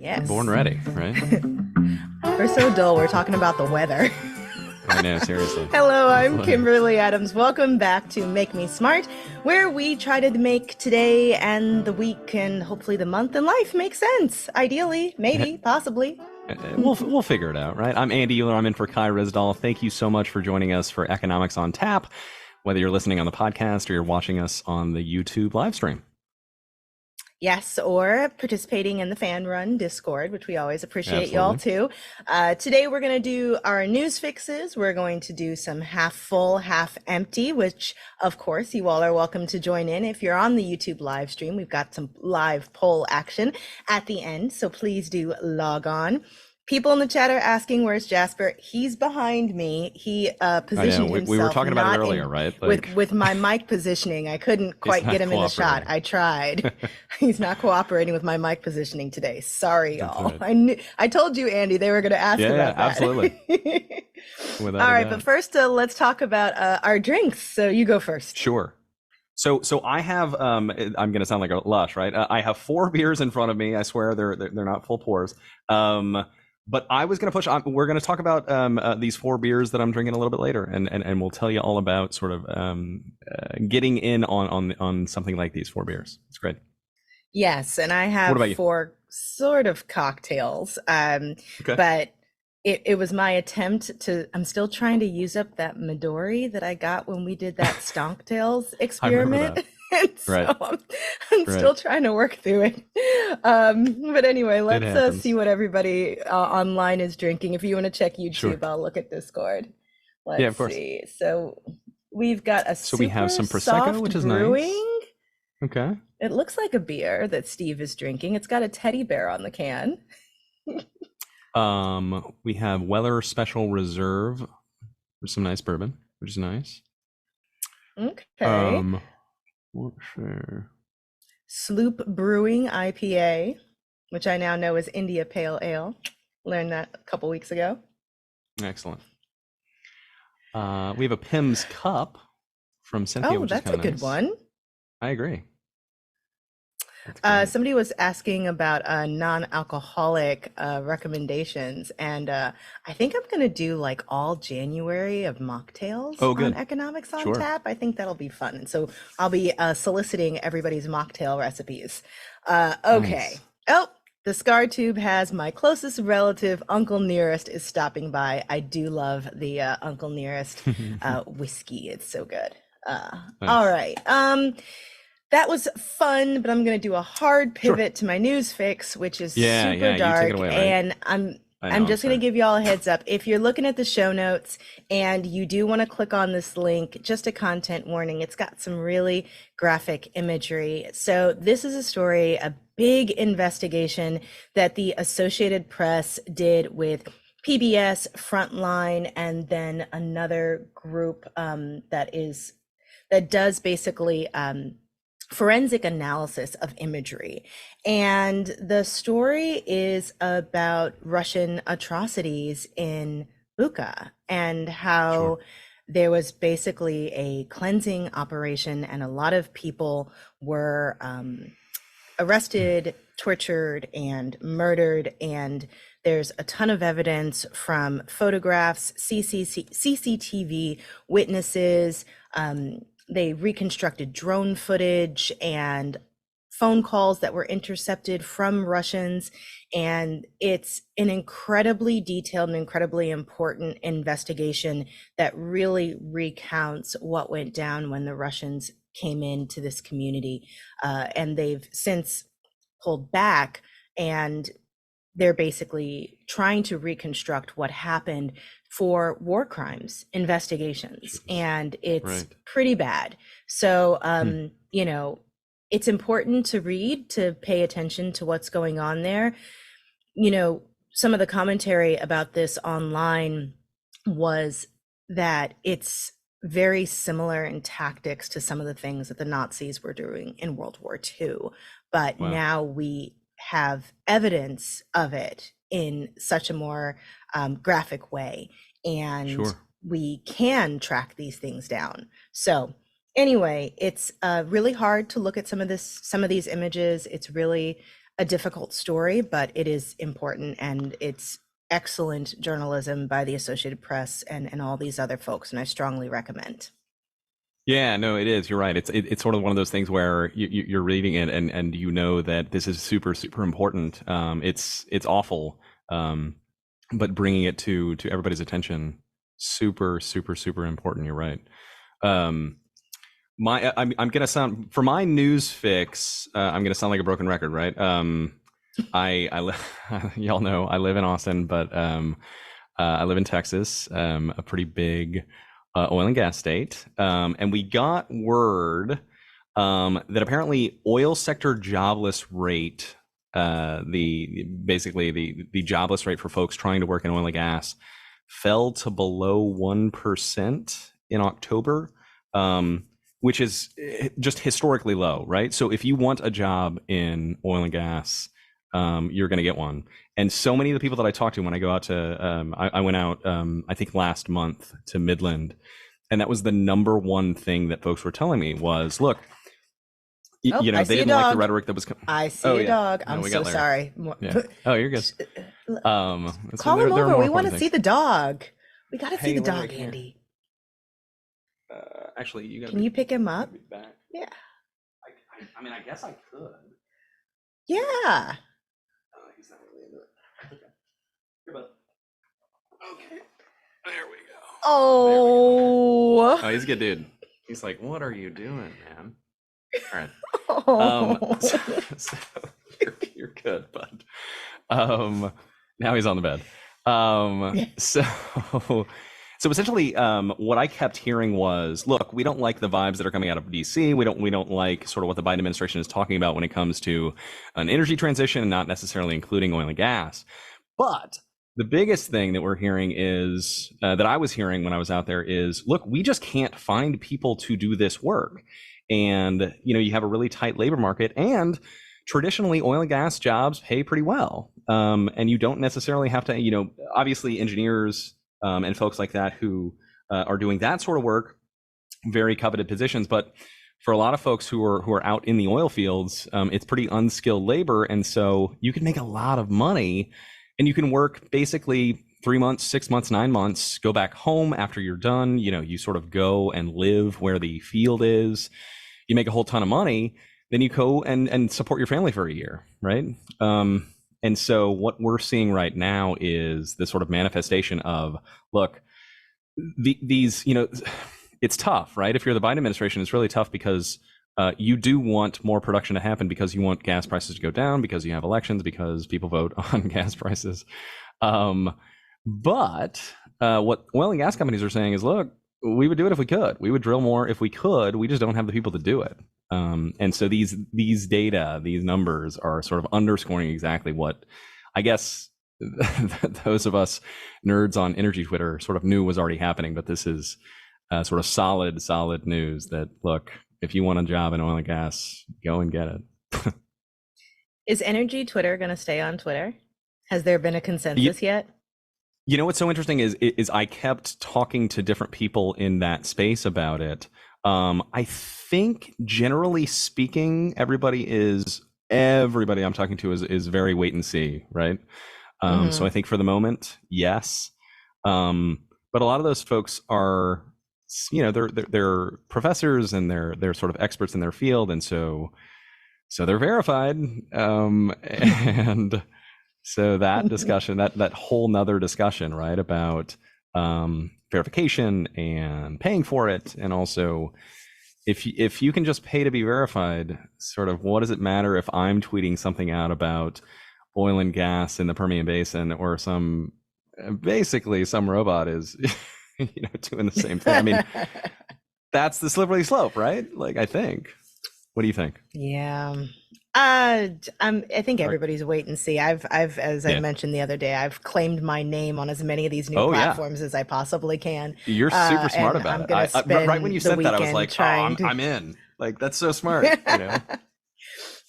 Yes. Born ready, right? We're so dull. We're talking about the weather. I know, seriously. Hello, I'm Kimberly Adams. Welcome back to Make Me Smart, where we try to make today and the week and hopefully the month and life make sense. Ideally, maybe, possibly. We'll figure it out, right? I'm Andy Uhler. I'm in for Ryssdal. Thank you so much for joining us for Economics on Tap, whether you're listening on the podcast or you're watching us on the YouTube live stream. Yes, or participating in the fan run Discord, which we always appreciate y'all Absolutely. too. Today we're going to do our news fixes. We're going to do some half full, half empty, which of course you all are welcome to join in. If you're on the YouTube live stream, we've got some live poll action at the end, so please do log on. People in the chat are asking, where's Jasper? He's behind me. He positioned himself. We were talking about it earlier, right? With my mic positioning, I couldn't quite get him in the shot. I tried. He's not cooperating with my mic positioning today. Sorry, y'all. Right. I told you, Andy, they were going to ask about that. Absolutely. All right, but first, let's talk about our drinks. So you go first. Sure. So I have I'm going to sound like a lush, right? I have 4 beers in front of me. I swear they're not full pours. But I was going to push on. We're going to talk about these 4 beers that I'm drinking a little bit later, and we'll tell you all about sort of getting in on something like these 4 beers. It's great. Yes, and I have 4 sort of cocktails. But it was my attempt to. I'm still trying to use up that Midori that I got when we did that Stonk Tales experiment. And so I'm still trying to work through it. But anyway, let's see what everybody online is drinking. If you want to check YouTube, I'll look at Discord. Let's see. So we've got a we have some Prosecco, which is brewing. Nice. Okay. It looks like a beer that Steve is drinking. It's got a teddy bear on the can. We have Weller Special Reserve with some nice bourbon, which is nice. Okay. Sloop Brewing IPA, which I now know is India Pale Ale. Learned that a couple weeks ago. Excellent. We have a Pim's Cup from Cynthia. Oh, that's a good one. I agree. Somebody was asking about non-alcoholic recommendations, and I think I'm going to do like all January of mocktails on Economics on Tap. I think that'll be fun, and so I'll be soliciting everybody's mocktail recipes. Okay. Nice. Oh, the Scar Tube has my closest relative, Uncle Nearest, is stopping by. I do love the Uncle Nearest whiskey. It's so good. Nice. All right. That was fun, but I'm going to do a hard pivot to my news fix, which is super dark. You take it away, right? And I'm just going to give you all a heads up. If you're looking at the show notes and you do want to click on this link, just a content warning, it's got some really graphic imagery. So this is a story, a big investigation that the Associated Press did with PBS, Frontline, and then another group that does basically forensic analysis of imagery. And the story is about Russian atrocities in Bucha and how there was basically a cleansing operation and a lot of people were arrested, tortured, and murdered. And there's a ton of evidence from photographs, CCTV witnesses, they reconstructed drone footage and phone calls that were intercepted from Russians. And it's an incredibly detailed and incredibly important investigation that really recounts what went down when the Russians came into this community. And they've since pulled back, and they're basically trying to reconstruct what happened for war crimes investigations. And it's pretty bad. So, you know, it's important to read, to pay attention to what's going on there. You know, some of the commentary about this online was that it's very similar in tactics to some of the things that the Nazis were doing in World War II. But now we have evidence of it in such a more graphic way, and we can track these things down. So anyway, it's really hard to look at some of these images. It's really a difficult story, but it is important, and it's excellent journalism by the Associated Press and all these other folks, and I strongly recommend. Yeah, no, it is. You're right. It's sort of one of those things where you're reading it and you know that this is super important. It's awful, but bringing it to everybody's attention, super important. You're right. I'm gonna sound for my news fix. I'm gonna sound like a broken record, right? Y'all know I live in Austin, but I live in Texas, a pretty big oil and gas state, and we got word that apparently oil sector jobless rate, the jobless rate for folks trying to work in oil and gas, fell to below 1% in October, which is just historically low, right? So if you want a job in oil and gas, you're going to get one. And so many of the people that I talk to when I go out to, I went out, I think last month to Midland, and that was the number one thing that folks were telling me was, look, they didn't like the rhetoric that was. I see a dog. I'm so sorry. Yeah. Oh, you're good. Call him over. We want to see the dog. We got to see the dog, Andy. Actually, can you pick him up? Yeah. I mean, I guess I could. Yeah. He's not really into it. Okay. Here, bud. Okay. There we go. Oh. Oh, he's a good dude. He's like, what are you doing, man? All right. So you're good, bud. Now he's on the bed. So essentially, what I kept hearing was, look, we don't like the vibes that are coming out of DC. We don't like sort of what the Biden administration is talking about when it comes to an energy transition, and not necessarily including oil and gas. But the biggest thing that we're hearing is, that I was hearing when I was out there is, look, we just can't find people to do this work. And, you have a really tight labor market, and traditionally oil and gas jobs pay pretty well. And you don't necessarily have to, obviously engineers and folks like that who are doing that sort of work, very coveted positions. But for a lot of folks who are out in the oil fields, it's pretty unskilled labor. And so you can make a lot of money, and you can work basically 3 months, 6 months, 9 months, go back home after you're done. You sort of go and live where the field is. You make a whole ton of money. Then you go and support your family for a year, right? And so what we're seeing right now is this sort of manifestation of, look, these, it's tough, right? If you're the Biden administration, it's really tough because you do want more production to happen, because you want gas prices to go down, because you have elections, because people vote on gas prices. But what oil and gas companies are saying is, look, we would do it if we could. We would drill more if we could. We just don't have the people to do it. And so these data, these numbers are sort of underscoring exactly what I guess those of us nerds on energy Twitter sort of knew was already happening. But this is sort of solid news that, look, if you want a job in oil and gas, go and get it. Is energy Twitter going to stay on Twitter? Has there been a consensus yet? What's so interesting is I kept talking to different people in that space about it. I think generally speaking, everybody I'm talking to is very wait and see, right? So I think for the moment, yes. But a lot of those folks are, they're professors, and they're sort of experts in their field, and so they're verified. And so that discussion, that whole nother discussion, right, about verification and paying for it, and also if you can just pay to be verified, sort of what does it matter if I'm tweeting something out about oil and gas in the Permian Basin, or basically some robot is doing the same thing. I mean, that's the slippery slope, right? Like, I think. What do you think? Yeah. I think everybody's wait and see. I've as I mentioned the other day, I've claimed my name on as many of these new platforms as I possibly can. You're super smart about it. Right when you said that, I was like, I'm in. Like, that's so smart.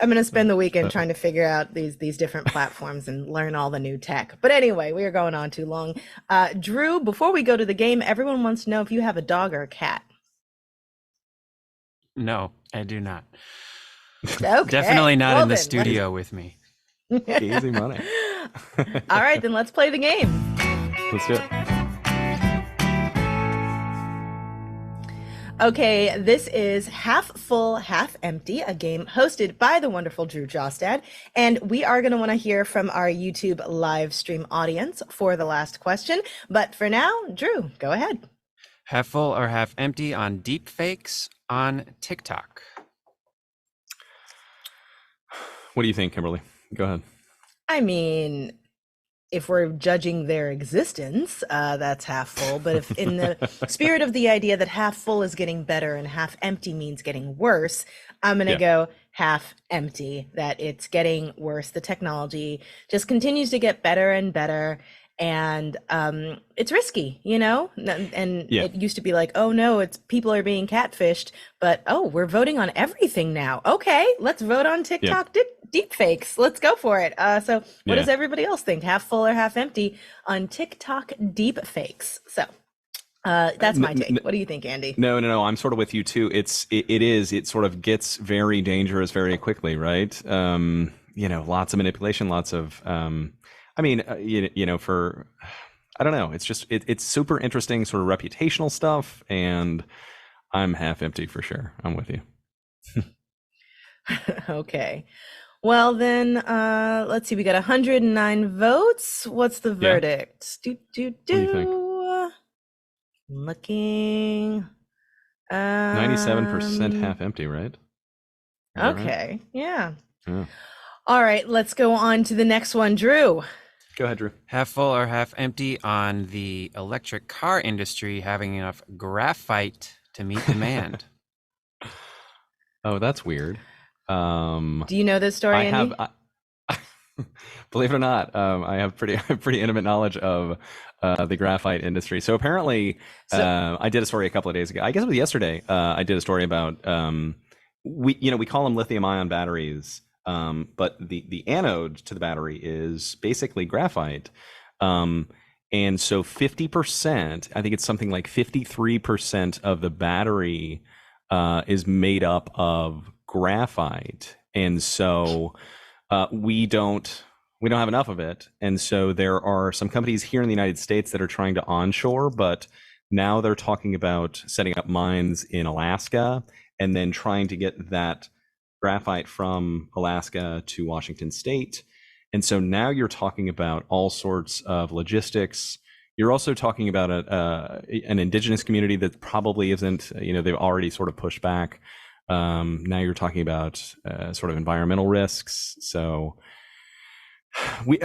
I'm going to spend the weekend trying to figure out these different platforms and learn all the new tech. But anyway, we are going on too long. Drew, before we go to the game, everyone wants to know if you have a dog or a cat. No, I do not. Okay. Definitely not in the studio with me. Easy money. All right, then let's play the game. Let's do it. Okay, this is Half Full, Half Empty, a game hosted by the wonderful Drew Jostad. And we are going to want to hear from our YouTube live stream audience for the last question. But for now, Drew, go ahead. Half full or half empty on deep fakes on TikTok? What do you think, Kimberly? Go ahead. I mean, if we're judging their existence, that's half full. But if in the spirit of the idea that half full is getting better and half empty means getting worse, I'm going to go half empty, that it's getting worse. The technology just continues to get better and better. And it's risky, you know, and it used to be like, oh no, it's people are being catfished, but oh, we're voting on everything now. Okay, let's vote on TikTok deep fakes. Let's go for it. So what does everybody else think? Half full or half empty on TikTok deep fakes? So that's my take. What do you think, Andy? No. I'm sort of with you too. It sort of gets very dangerous very quickly, right? You know, lots of manipulation, lots of I mean, you know, for, I don't know. It's just, it's super interesting sort of reputational stuff. And I'm half empty for sure. I'm with you. Okay. Well, then, let's see. We got 109 votes. What's the verdict? What do you think? Looking. 97% half empty, right? Okay. Right? Yeah. Yeah. All right. Let's go on to the next one. Drew. Go ahead, Drew. Half full or half empty on the electric car industry having enough graphite to meet demand? Oh, that's weird. Do you know this story, Andy? Believe it or not, I have pretty intimate knowledge of the graphite industry. So apparently, I did a story a couple of days ago. I guess it was yesterday. I did a story about we call them lithium-ion batteries. But the anode to the battery is basically graphite. And so 50%, I think it's something like 53% of the battery is made up of graphite. And so we don't have enough of it. And so there are some companies here in the United States that are trying to onshore, but now they're talking about setting up mines in Alaska and then trying to get that graphite from Alaska to Washington State. And so now you're talking about all sorts of logistics. You're also talking about an indigenous community that probably isn't, you know, they've already sort of pushed back. Now you're talking about sort of environmental risks. So I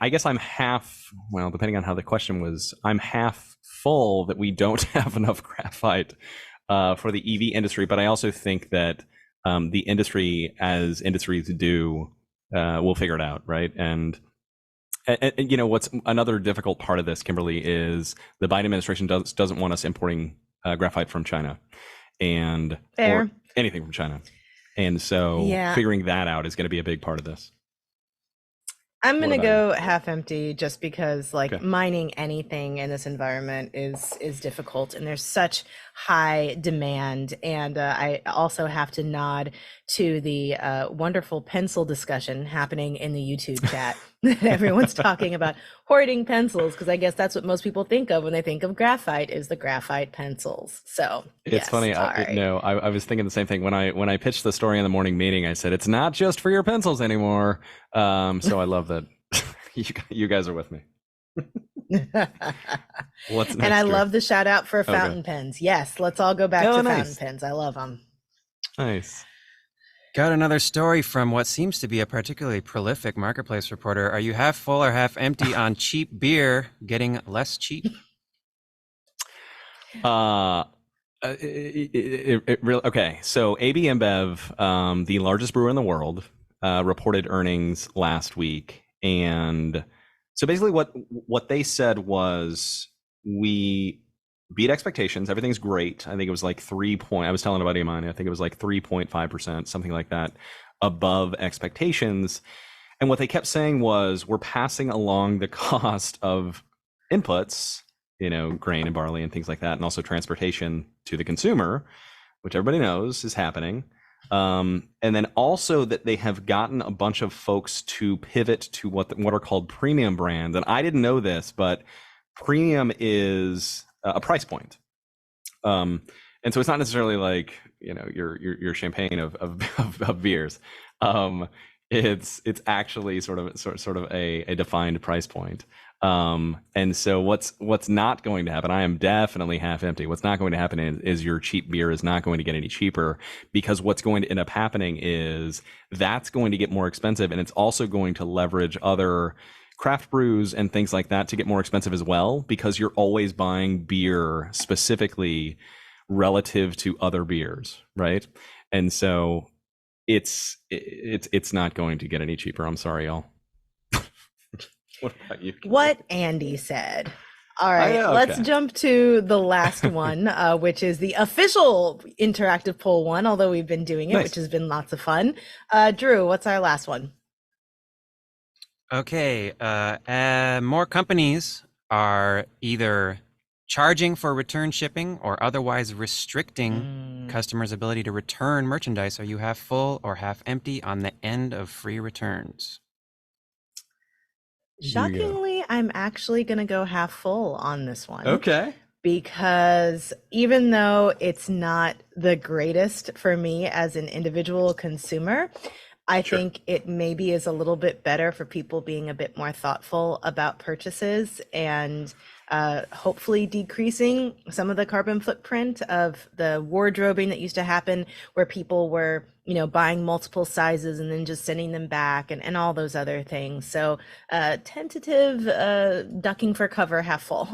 guess I'm half, well, depending on how the question was, I'm half full that we don't have enough graphite for the EV industry, but I also think that the industry, as industries do, will figure it out, right? And you know what's another difficult part of this, Kimberly, is the Biden administration doesn't want us importing graphite from China or anything from China, and so figuring that out is going to be a big part of this. I'm going to go half empty just because mining anything in this environment is difficult and there's such high demand. And I also have to nod to the wonderful pencil discussion happening in the YouTube chat. Everyone's talking about hoarding pencils because I guess that's what most people think of when they think of graphite is the graphite pencils. So it's funny. I was thinking the same thing when I pitched the story in the morning meeting. I said it's not just for your pencils anymore. So I love that you guys are with me. What's next, and I love the shout out for fountain pens. Yes, let's all go back to fountain pens. I love them. Nice. Got another story from what seems to be a particularly prolific marketplace reporter. Are you half full or half empty on cheap beer getting less cheap? Okay. So AB InBev, the largest brewer in the world, reported earnings last week, and so basically what they said was we beat expectations. Everything's great. I think it was like I was telling a buddy of mine, I think it was like 3.5%, something like that, above expectations. And what they kept saying was we're passing along the cost of inputs, you know, grain and barley and things like that, and also transportation to the consumer, which everybody knows is happening. And then also that they have gotten a bunch of folks to pivot to what are called premium brands. And I didn't know this, but premium is a price point. And so it's not necessarily like, you know, your champagne of beers. It's actually sort of a defined price point. And so what's not going to happen, I am definitely half empty. What's not going to happen is your cheap beer is not going to get any cheaper, because what's going to end up happening is that's going to get more expensive, and it's also going to leverage other craft brews and things like that to get more expensive as well, because you're always buying beer specifically relative to other beers, right? And so it's not going to get any cheaper. I'm sorry, y'all. What about you? What Andy said. All right, let's jump to the last one, which is the official interactive poll one, although we've been doing it, which has been lots of fun. Drew, what's our last one? Okay, more companies are either charging for return shipping or otherwise restricting customers' ability to return merchandise. Are you half full or half empty on the end of free returns? Shockingly, I'm actually going to go half full on this one. Okay. Because even though it's not the greatest for me as an individual consumer, I think it maybe is a little bit better for people being a bit more thoughtful about purchases, and hopefully decreasing some of the carbon footprint of the wardrobing that used to happen, where people were, you know, buying multiple sizes and then just sending them back, and all those other things. So tentative ducking for cover, half full.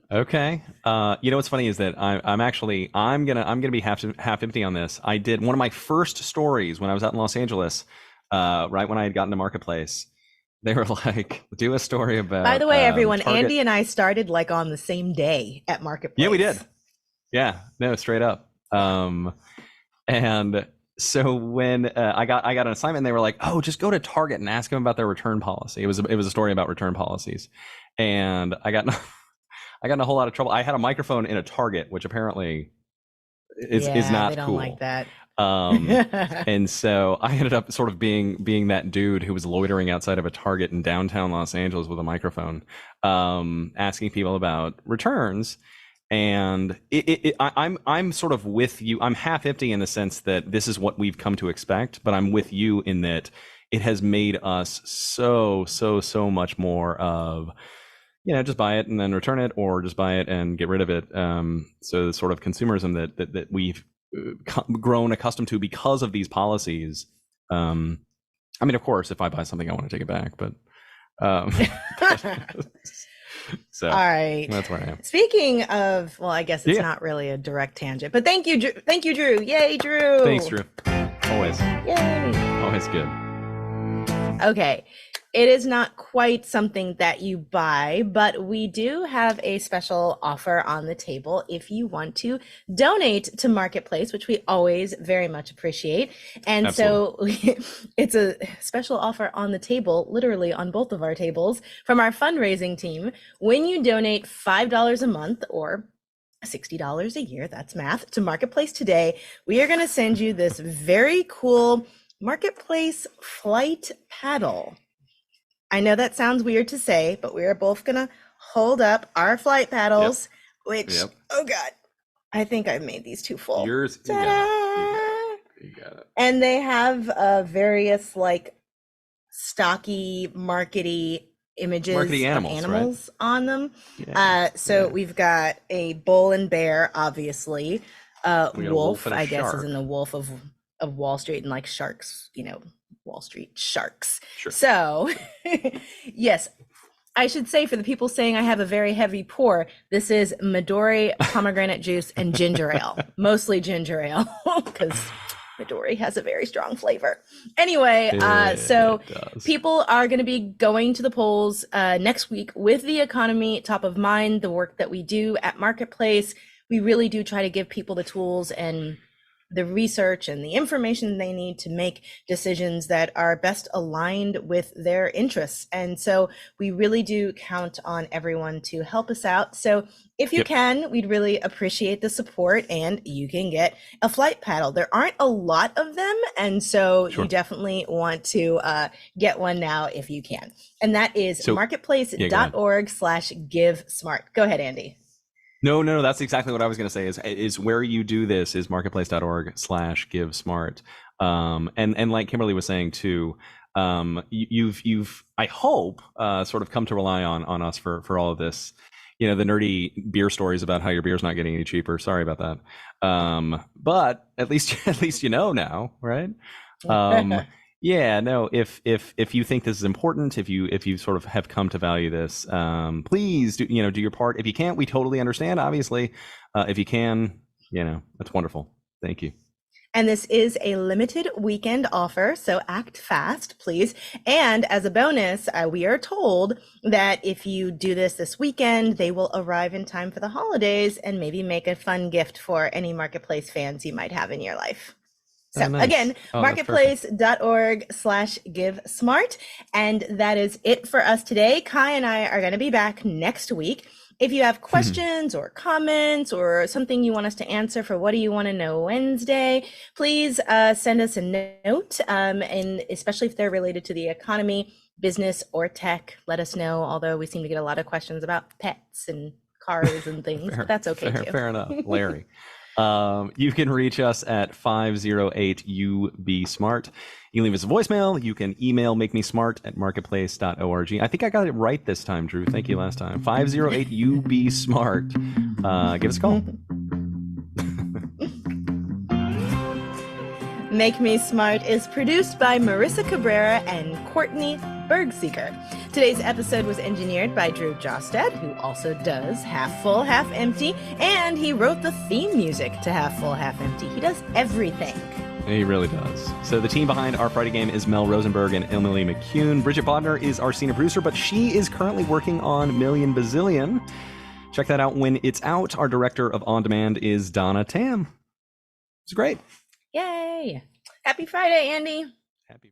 Okay. You know what's funny is that I'm gonna be half empty on this. I did one of my first stories when I was out in Los Angeles, right when I had gotten to Marketplace. They were like, do a story about. By the way, everyone, Target. Andy and I started like on the same day at Marketplace. Yeah, we did. Yeah, no, straight up. And so when I got an assignment, they were like, "Oh, just go to Target and ask them about their return policy." It was a story about return policies, and I got in a whole lot of trouble. I had a microphone in a Target, which apparently is not they don't cool. like that. And so I ended up sort of being that dude who was loitering outside of a Target in downtown Los Angeles with a microphone, asking people about returns. And I'm sort of with you. I'm half empty in the sense that this is what we've come to expect, but I'm with you in that it has made us so much more of, you know, just buy it and then return it, or just buy it and get rid of it. So the sort of consumerism that we've grown accustomed to because of these policies. I mean, of course, if I buy something, I want to take it back, but so all right, that's where I am. Speaking of, well, I guess it's not really a direct tangent, but thank you, Drew. Yay, Drew. Thanks, Drew. Always. Yay. Always good. Okay. It is not quite something that you buy, but we do have a special offer on the table if you want to donate to Marketplace, which we always very much appreciate. And Absolutely. So it's a special offer on the table, literally on both of our tables, from our fundraising team. When you donate $5 a month or $60 a year, that's math, to Marketplace today, we are going to send you this very cool Marketplace flight paddle. I know that sounds weird to say, but we are both going to hold up our flight paddles, which, oh God, I think I've made these too full. Yours, you got it. And they have various like stocky, markety images of animals right? on them. So we've got a bull and bear, obviously. Wolf, I guess, is in the Wolf of Wall Street, and like sharks, you know, Wall Street sharks. Sure. So yes, I should say, for the people saying I have a very heavy pour, this is Midori pomegranate juice and ginger ale, mostly ginger ale, because Midori has a very strong flavor. Anyway, so people are going to be going to the polls next week with the economy top of mind, the work that we do at Marketplace. We really do try to give people the tools and the research and the information they need to make decisions that are best aligned with their interests. And so we really do count on everyone to help us out. So if you can, we'd really appreciate the support, and you can get a flight paddle. There aren't a lot of them, and so you definitely want to get one now if you can. And that is marketplace.org/GiveSmart. Go ahead, Andy. No, that's exactly what I was going to say is where you do this is marketplace.org/GiveSmart. And like Kimberly was saying too, you've I hope sort of come to rely on us for all of this. You know, the nerdy beer stories about how your beer's not getting any cheaper. Sorry about that. But at least you know now, right? Yeah, no, if you think this is important, if you sort of have come to value this, please do your part. If you can't, we totally understand, obviously. If you can, that's wonderful. Thank you. And this is a limited weekend offer, so act fast, please. And as a bonus, we are told that if you do this weekend, they will arrive in time for the holidays and maybe make a fun gift for any Marketplace fans you might have in your life. So nice. Again, marketplace.org/GiveSmart. And that is it for us today. Kai and I are going to be back next week. If you have questions or comments or something you want us to answer for What Do You Want to Know Wednesday, please send us a note, and especially if they're related to the economy, business, or tech, let us know, although we seem to get a lot of questions about pets and cars and things, but that's okay too. Fair enough, Larry. You can reach us at 508-UB-SMART. You can leave us a voicemail. You can email makemesmart@marketplace.org. I think I got it right this time, Drew. Thank you last time. 508-UB-SMART. Give us a call. Make Me Smart is produced by Marissa Cabrera and Courtney Bergseeker. Today's episode was engineered by Drew Jostad, who also does Half Full, Half Empty, and he wrote the theme music to Half Full, Half Empty. He does everything. He really does. So the team behind Our Friday Game is Mel Rosenberg and Emily McCune. Bridget Bodner is our senior producer, but she is currently working on Million Bazillion. Check that out when it's out. Our director of On Demand is Donna Tam. It's great. Yay. Happy Friday, Andy. Happy Friday.